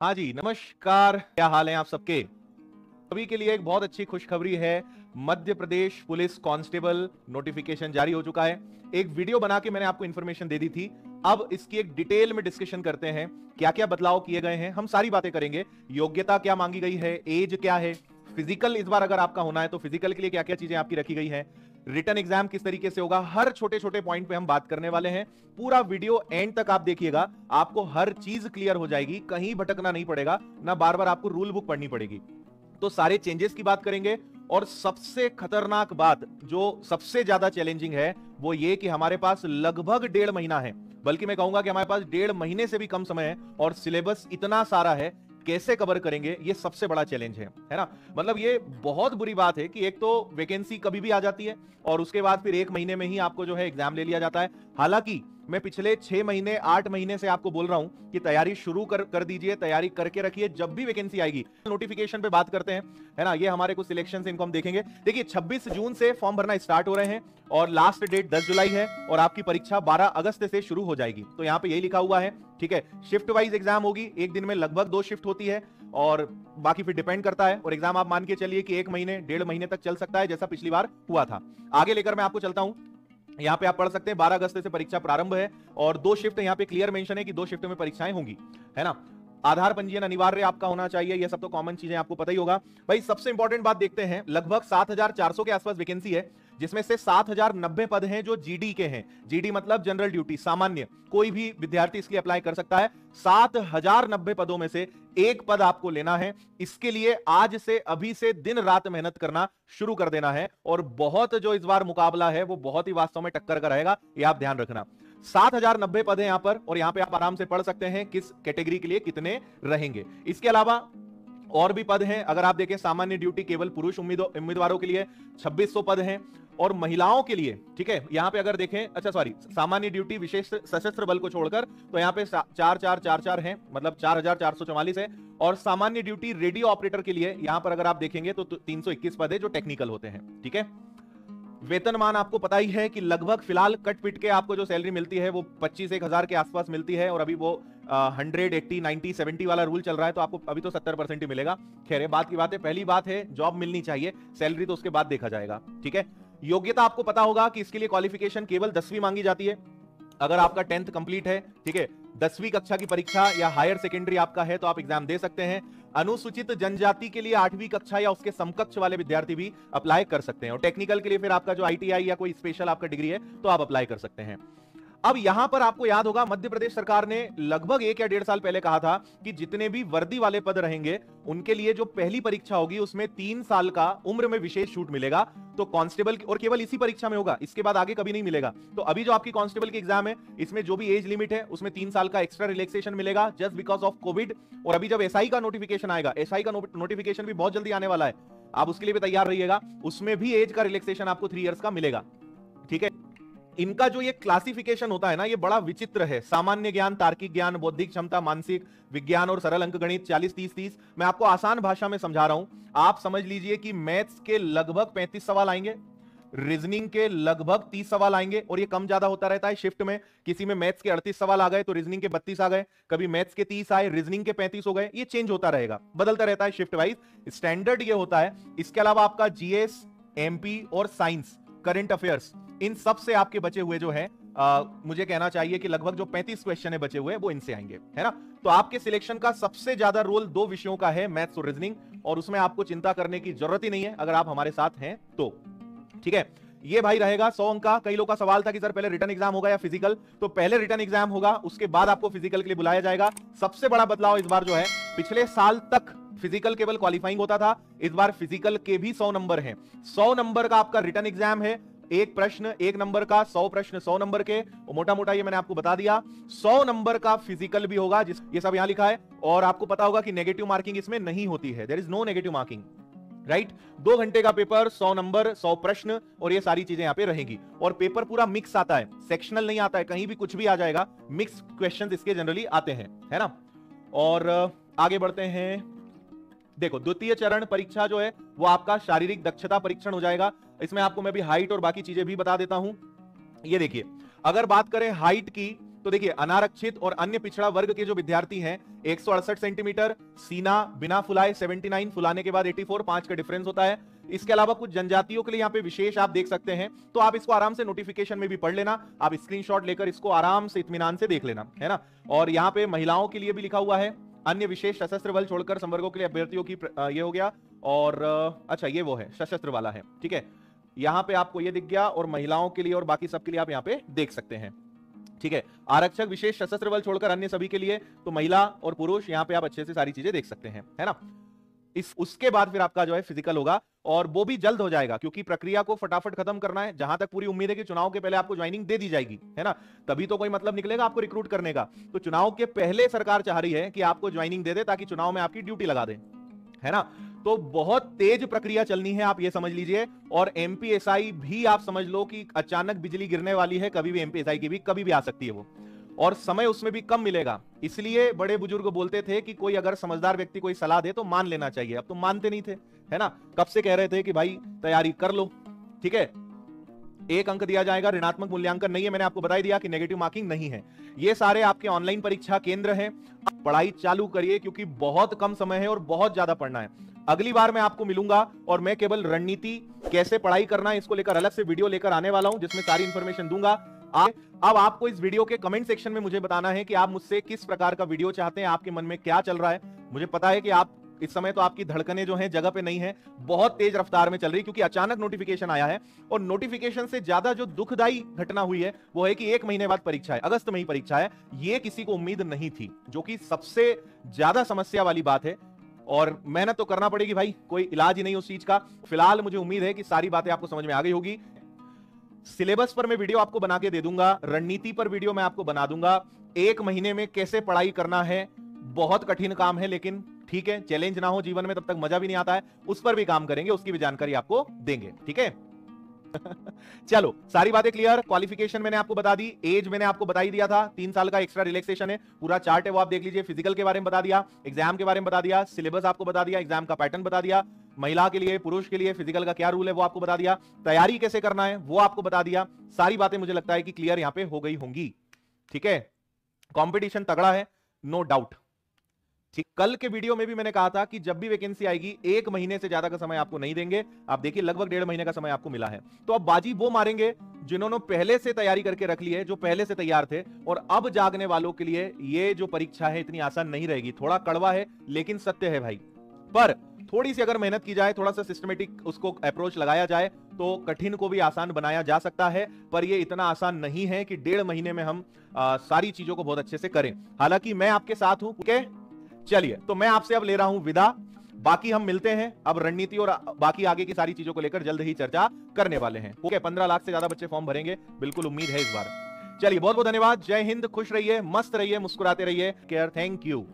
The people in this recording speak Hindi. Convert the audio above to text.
हाँ जी, नमस्कार। क्या हाल है आप सबके? सभी के लिए एक बहुत अच्छी खुशखबरी है। Madhya Pradesh police constable notification जारी हो चुका है। एक वीडियो बना के मैंने आपको इंफॉर्मेशन दे दी थी। अब इसकी एक डिटेल में डिस्कशन करते हैं। क्या क्या बदलाव किए गए हैं, हम सारी बातें करेंगे। योग्यता क्या मांगी गई है, एज क्या है, फिजिकल इस बार अगर आपका होना है तो फिजिकल के लिए क्या क्या चीजें आपकी रखी गई है, रिटर्न एग्जाम किस तरीके से होगा, हर छोटे छोटे पॉइंट पे हम बात करने वाले हैं। पूरा वीडियो एंड तक आप देखिएगा, आपको हर चीज क्लियर हो जाएगी, कहीं भटकना नहीं पड़ेगा, ना बार बार आपको रूल बुक पढ़नी पड़ेगी। तो सारे चेंजेस की बात करेंगे। और सबसे खतरनाक बात जो सबसे ज्यादा चैलेंजिंग है वो ये कि हमारे पास लगभग 1.5 महीना है, बल्कि मैं कहूंगा कि हमारे पास 1.5 महीने से भी कम समय है और सिलेबस इतना सारा है, कैसे कवर करेंगे ये सबसे बड़ा चैलेंज है ना। मतलब ये बहुत बुरी बात है कि एक तो वैकेंसी कभी भी आ जाती है और उसके बाद फिर 1 महीने में ही आपको जो है एग्जाम ले लिया जाता है। हालांकि मैं पिछले 6 महीने 8 महीने से आपको बोल रहा हूं कि तैयारी शुरू कर दीजिए, तैयारी करके रखिए, जब भी वैकेंसी आएगी। नोटिफिकेशन पे बात करते हैं, है ना। ये हमारे कुछ सिलेक्शन इनको हम देखेंगे। देखिए 26 जून से फॉर्म भरना स्टार्ट हो रहे हैं और लास्ट डेट 10 जुलाई है और आपकी परीक्षा 12 अगस्त से शुरू हो जाएगी। तो यहां पे यही लिखा हुआ है, ठीक है। शिफ्ट वाइज एग्जाम होगी, एक दिन में लगभग 2 शिफ्ट होती है और बाकी फिर डिपेंड करता है। और एग्जाम आप मान के चलिए कि 1 महीने 1.5 महीने तक चल सकता है, जैसा पिछली बार हुआ था। आगे लेकर मैं आपको चलता हूं। यहां पे आप पढ़ सकते हैं 12 अगस्त से परीक्षा प्रारंभ है और 2 शिफ्ट यहां पे क्लियर मेंशन है कि 2 शिफ्ट में परीक्षाएं होंगी, है ना। आधार पंजीयन अनिवार्य आपका होना चाहिए, ये सब तो कॉमन चीजें आपको पता ही होगा। भाई सबसे इंपॉर्टेंट बात देखते हैं, लगभग 7,400 के आसपास वैकेंसी है, जिसमें से 7,090 पद हैं जो जीडी के हैं। जीडी मतलब जनरल ड्यूटी, सामान्य, कोई भी विद्यार्थी इसके अप्लाई कर सकता है। 7,090 पदों में से एक पद आपको लेना है। इसके लिए आज से, अभी से दिन रात मेहनत करना शुरू कर देना है और बहुत जो इस बार मुकाबला है वो बहुत ही वास्तव में टक्कर का रहेगा, ये आप ध्यान रखना। 7,090 पद है यहां पर और यहां पे आप आराम से पढ़ सकते हैं किस कैटेगरी के लिए कितने रहेंगे। इसके अलावा और भी पद हैं। अगर आप देखें सामान्य ड्यूटी केवल पुरुष उम्मीदवारों के लिए 2600 पद हैं और महिलाओं के लिए, ठीक है, यहां पे अगर देखें, अच्छा सॉरी, सामान्य ड्यूटी विशेष सशस्त्र बल को छोड़कर तो यहां पे 4,444 हैं, मतलब 4,444 है। और सामान्य ड्यूटी रेडियो ऑपरेटर के लिए यहां पर अगर आप देखेंगे तो 321 पद है जो टेक्निकल होते हैं, ठीक है। वेतनमान आपको पता ही है कि लगभग फिलहाल कट पिट के आपको जो सैलरी मिलती है वो 25-1 हजार के आसपास मिलती है और अभी वो 100, 80, 90, 70 वाला रूल चल रहा है, तो आपको अभी तो 70% ही मिलेगा। खैर बात की बात है, पहली बात है जॉब मिलनी चाहिए, सैलरी तो उसके बाद देखा जाएगा, ठीक है। योग्यता आपको पता होगा कि इसके लिए क्वालिफिकेशन केवल 10वीं मांगी जाती है। अगर आपका 10th कंप्लीट है, ठीक है, 10वीं कक्षा की परीक्षा या हायर सेकेंडरी आपका है तो आप एग्जाम दे सकते हैं। अनुसूचित जनजाति के लिए 8वीं कक्षा या उसके समकक्ष वाले विद्यार्थी भी अप्लाई कर सकते हैं और टेक्निकल के लिए फिर आपका जो आईटीआई या कोई स्पेशल आपका डिग्री है तो आप अप्लाई कर सकते हैं। अब यहां पर आपको याद होगा मध्य प्रदेश सरकार ने लगभग 1 या 1.5 साल पहले कहा था कि जितने भी वर्दी वाले पद रहेंगे उनके लिए जो पहली परीक्षा होगी उसमें 3 साल का उम्र में विशेष छूट मिलेगा। तो कांस्टेबल और केवल इसी परीक्षा में होगा, इसके बाद आगे कभी नहीं मिलेगा। तो अभी जो आपकी कांस्टेबल की एग्जाम है इसमें जो भी एज लिमिट है उसमें 3 साल का एक्स्ट्रा रिलैक्सेशन मिलेगा जस्ट बिकॉज ऑफ कोविड। और अभी जब एसआई का नोटिफिकेशन आएगा, एसआई का नोटिफिकेशन भी बहुत जल्दी आने वाला है, आप उसके लिए भी तैयार रहिएगा, उसमें भी एज का रिलैक्सेशन आपको 3 इयर्स का मिलेगा, ठीक है। इनका जो ये क्लासिफिकेशन होता है ना, ये बड़ा विचित्र है। सामान्य ज्ञान, तार्किक ज्ञान, बौद्धिक क्षमता, मानसिक विज्ञान और सरल अंकगणित 40-30-30। मैं आपको आसान भाषा में समझा रहा हूं, आप समझ लीजिए कि मैथ्स के लगभग 35 सवाल आएंगे, रीजनिंग के लगभग 30 सवाल आएंगे और ये कम ज्यादा होता रहता है शिफ्ट में। किसी में मैथ्स के 38 सवाल आ गए तो रीजनिंग के 32 आ गए, कभी मैथ्स के 30 आए, रीजनिंग के 35 हो गए। ये चेंज होता रहेगा, बदलता रहता है शिफ्ट वाइज, स्टैंडर्ड ये होता है। इसके अलावा आपका जीएस, एमपी और साइंस, करंट अफेयर्स, इन सब से आपके बचे हुए जो है मुझे कहना चाहिए कि लगभग जो 35 क्वेश्चन है बचे हुए वो इनसे आएंगे, है ना। तो आपके सिलेक्शन का सबसे ज्यादा रोल 2 विषयों का है, मैथ्स और रीजनिंग, और उसमें आपको चिंता करने की जरूरत ही नहीं है अगर आप हमारे साथ हैं तो, ठीक है। ये भाई रहेगा 100 अंक का। कई लोग का सवाल था कि सर पहले रिटर्न एग्जाम होगा या फिजिकल, तो पहले रिटर्न एग्जाम होगा, उसके बाद आपको फिजिकल के लिए बुलाया जाएगा। सबसे बड़ा बदलाव इस बार जो है, पिछले साल तक फिजिकल केवल क्वालिफाइंग होता था, इस बार फिजिकल के भी 100 नंबर हैं। 100 नंबर का आपका रिटर्न एग्जाम है, एक प्रश्न 1 नंबर का, 100 प्रश्न 100 नंबर के, मोटा मोटा ये मैंने आपको बता दिया। 100 नंबर का फिजिकल भी होगा, ये सब यहां लिखा है। और आपको पता होगा कि नेगेटिव मार्किंग इसमें नहीं होती है, there is no negative marking, right. 2 घंटे का पेपर, 100 नंबर, 100 प्रश्न और ये सारी चीजें यहां पे रहेंगी। और पेपर पूरा मिक्स आता है, सेक्शनल नहीं आता है, कहीं भी कुछ भी आ जाएगा, मिक्स क्वेश्चंस इसके जनरली आते हैं, है ना। और आगे बढ़ते हैं। देखो द्वितीय चरण परीक्षा जो है वो आपका शारीरिक दक्षता परीक्षण हो जाएगा। इसमें आपको मैं भी हाइट और बाकी चीजें भी बता देता हूं। ये देखिए, अगर बात करें हाइट की तो देखिए अनारक्षित और अन्य पिछड़ा वर्ग के जो विद्यार्थी हैं 168 सेंटीमीटर, सीना बिना फुलाए 79, फुलाने के बाद 84, 5 का डिफरेंस होता है। इसके अलावा कुछ जनजातियों के लिए यहाँ पे विशेष आप देख सकते हैं, तो आप इसको आराम से नोटिफिकेशन में भी पढ़ लेना, आप स्क्रीनशॉट लेकर इसको आराम से इत्मीनान से देख लेना, है ना। और यहाँ पे महिलाओं के लिए भी लिखा हुआ है, अन्य विशेष सशस्त्र बल छोड़कर संवर्गों के लिए अभ्यर्थियों की ये हो गया। और अच्छा ये वो है सशस्त्र वाला है, ठीक है, यहाँ पे आपको ये दिख गया, और महिलाओं के लिए और बाकी सबके लिए आप यहाँ पे देख सकते हैं, ठीक है। आरक्षक विशेष सशस्त्र बल छोड़कर अन्य सभी के लिए, तो महिला और पुरुष यहाँ पे आप अच्छे से सारी चीजें देख सकते हैं, है ना। उसके बाद फिर आपका जो है फिजिकल होगा, और वो भी जल्द हो जाएगा क्योंकि प्रक्रिया को फटाफट खत्म करना है। जहां तक पूरी उम्मीद है कि चुनाव के पहले आपको ज्वाइनिंग दे दी जाएगी, है ना, तभी तो कोई मतलब निकलेगा आपको रिक्रूट करने का। तो चुनाव के पहले सरकार चाह रही है कि आपको ज्वाइनिंग दे दे ताकि चुनाव में आपकी ड्यूटी लगा दे, है ना। तो बहुत तेज प्रक्रिया चलनी है, आप ये समझ लीजिए। और एमपीएसआई भी आप समझ लो कि अचानक बिजली गिरने वाली है, कभी भी एमपीएसआई की भी कभी भी आ सकती है वो, और समय उसमें भी कम मिलेगा। इसलिए बड़े बुजुर्ग बोलते थे कि कोई अगर समझदार व्यक्ति कोई सलाह दे तो मान लेना चाहिए। अब तुम मानते नहीं थे, है ना, कब से कह रहे थे कि भाई तैयारी कर लो, ठीक है। 1 अंक दिया जाएगा, ऋणात्मक मूल्यांकन नहीं है, मैंने आपको बता दिया कि नेगेटिव मार्किंग नहीं है। ये सारे आपके ऑनलाइन परीक्षा केंद्र हैं, पढ़ाई चालू करिए क्योंकि बहुत कम समय है और बहुत ज्यादा पढ़ना है। अगली बार मैं आपको मिलूंगा और मैं केवल रणनीति कैसे पढ़ाई करना है इसको लेकर अलग से वीडियो लेकर आने वाला हूं, जिसमें सारी इंफॉर्मेशन दूंगा। अब आपको इस वीडियो के कमेंट सेक्शन में मुझे बताना है कि आप मुझसे किस प्रकार का वीडियो चाहते हैं, आपके मन में क्या चल रहा है। मुझे पता है कि आप इस समय तो आपकी धड़कनें जो हैं जगह पे नहीं है, बहुत तेज रफ्तार में चल रही, क्योंकि अचानक नोटिफिकेशन आया है। और नोटिफिकेशन से ज्यादा जो दुखदाई घटना हुई है वो है कि 1 महीने बाद परीक्षा है, अगस्त में ही परीक्षा है। ये किसी को उम्मीद नहीं थी, जो कि सबसे ज्यादा समस्या वाली बात है। और मेहनत तो करना पड़ेगी भाई, कोई इलाज ही नहीं उस चीज का। फिलहाल मुझे उम्मीद है कि सारी बातें आपको समझ में आ गई होगी। सिलेबस पर मैं वीडियो आपको बना के दे दूंगा, रणनीति पर वीडियो मैं आपको बना दूंगा। 1 महीने में कैसे पढ़ाई करना है, बहुत कठिन काम है, लेकिन ठीक है, चैलेंज ना हो जीवन में तब तक मजा भी नहीं आता है, उस पर भी काम करेंगे, उसकी भी जानकारी आपको देंगे, ठीक है। चलो सारी बातें क्लियर। क्वालिफिकेशन मैंने आपको बता दी, एज मैंने आपको बता ही दिया था, 3 साल का एक्स्ट्रा रिलैक्सेशन है, पूरा चार्ट है वो आप देख लीजिए। फिजिकल के बारे में बता दिया, एग्जाम के बारे में बता दिया, सिलेबस आपको बता दिया, एग्जाम का पैटर्न बता दिया, महिला के लिए पुरुष के लिए फिजिकल का क्या रूल है वो आपको बता दिया, तैयारी कैसे करना है वो आपको बता दिया। सारी बातें मुझे लगता है कि क्लियर यहां पे हो गई होंगी, ठीक है। कंपटीशन तगड़ा है, नो डाउट, ठीक। कल के वीडियो में भी मैंने कहा था कि जब भी वैकेंसी आएगी 1 महीने से ज्यादा का समय आपको नहीं देंगे। आप देखिए लगभग 1.5 महीने का समय आपको मिला है, तो अब बाजी वो मारेंगे जिन्होंने पहले से तैयारी करके रख ली है, जो पहले से तैयार थे। और अब जागने वालों के लिए ये जो परीक्षा है इतनी आसान नहीं रहेगी, थोड़ा कड़वा है लेकिन सत्य है भाई। पर थोड़ी सी अगर मेहनत की जाए, थोड़ा सा सिस्टमेटिक उसको अप्रोच लगाया जाए तो कठिन को भी आसान बनाया जा सकता है। पर ये इतना आसान नहीं है कि 1.5 महीने में हम सारी चीजों को बहुत अच्छे से करें। हालांकि मैं आपके साथ हूं, ठीक है। चलिए तो मैं आपसे अब ले रहा हूं विदा, बाकी हम मिलते हैं अब रणनीति और बाकी आगे की सारी चीजों को लेकर जल्द ही चर्चा करने वाले हैं, ओके। 15 लाख से ज्यादा बच्चे फॉर्म भरेंगे, बिल्कुल उम्मीद है इस बार। चलिए बहुत बहुत धन्यवाद, जय हिंद, खुश रहिए, मस्त रहिए, मुस्कुराते रहिए, केयर, थैंक यू।